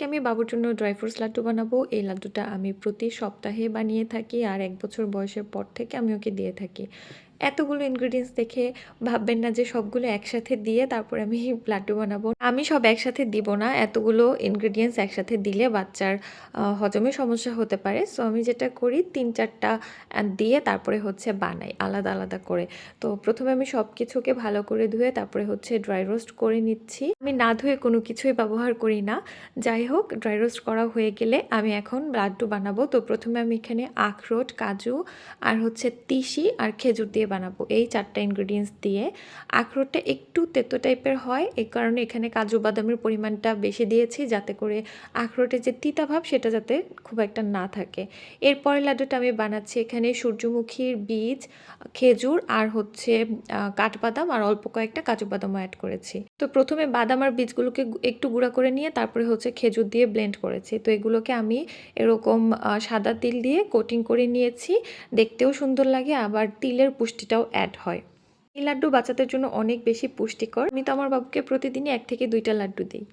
আমি বাবুর জন্য ড্রাই ফ্রুটস লাড্ডু বানাবো। এই লাড্ডুটা আমি প্রতি সপ্তাহে বানিয়ে থাকি আর ১ বছর বয়সের পর থেকে আমি ওকে দিয়ে থাকি। এতগুলো ইনগ্রিডিয়েন্টস দেখে ভাববেন না যে সবগুলো একসাথে দিয়ে তারপরে আমি লাড্ডু বানাবো। আমি সব একসাথে দিব না। এতগুলো ইনগ্রিডিয়েন্টস একসাথে দিলে বাচ্চার হজমে সমস্যা হতে পারে। সো আমি যেটা করি ৩-৪ টা দিয়ে তারপরে হচ্ছে বানাই আলাদা, আলাদা করে। তো ১ম এ আমি সবকিছুকে ভালো করে ধুয়ে তারপরে হচ্ছে ড্রাই রোস্ট করে নিচ্ছি। আমি না ধুয়ে কোনো কিছুই ব্যবহার করি না। যাই হোক, ড্রাই রোস্ট করা হয়ে গেলে আমি এখন লাড্ডু বানাবো। তো ১ম এ আমি এখানে আখরোট, কাজু আর হচ্ছে তিসি আর খেজুর দিয়ে বানাবো। এই ৪ টা ইনগ্রিডিয়েন্টস দিয়ে। আখরোটটা একটু তেতো টাইপের হয়। এই কারণে এখানে কাজু বাদামের পরিমাণটা বেশি দিয়েছি যাতে করে আখরোটের যে তিতা ভাব সেটা যাতে খুব একটা না থাকে। এরপরের লাড্ডুটা আমি বানাচ্ছি এখানে সূর্যমুখীর বীজ, খেজুর আর হচ্ছে কাঠবাদাম আর অল্প কয়েকটা কাজু বাদামও অ্যাড করেছি। তো ১ম এ বাদাম আর বীজগুলোকে একটু গুঁড়া করে নিয়ে তারপরে হচ্ছে খেজুর দিয়ে ব্লেন্ড করেছি। তো এগুলোকে আমি এরকম সাদা তিল দিয়ে কোটিং করে নিয়েছি। দেখতেও সুন্দর লাগে আবার তিলের পুষ্টিটাও অ্যাড হয়। এই লাড্ডু বাচ্চাদের জন্য অনেক বেশি পুষ্টিকর। আমি তো আমার বাবুকে প্রতিদিনই ১ থেকে ২ টা লাড্ডু দেই।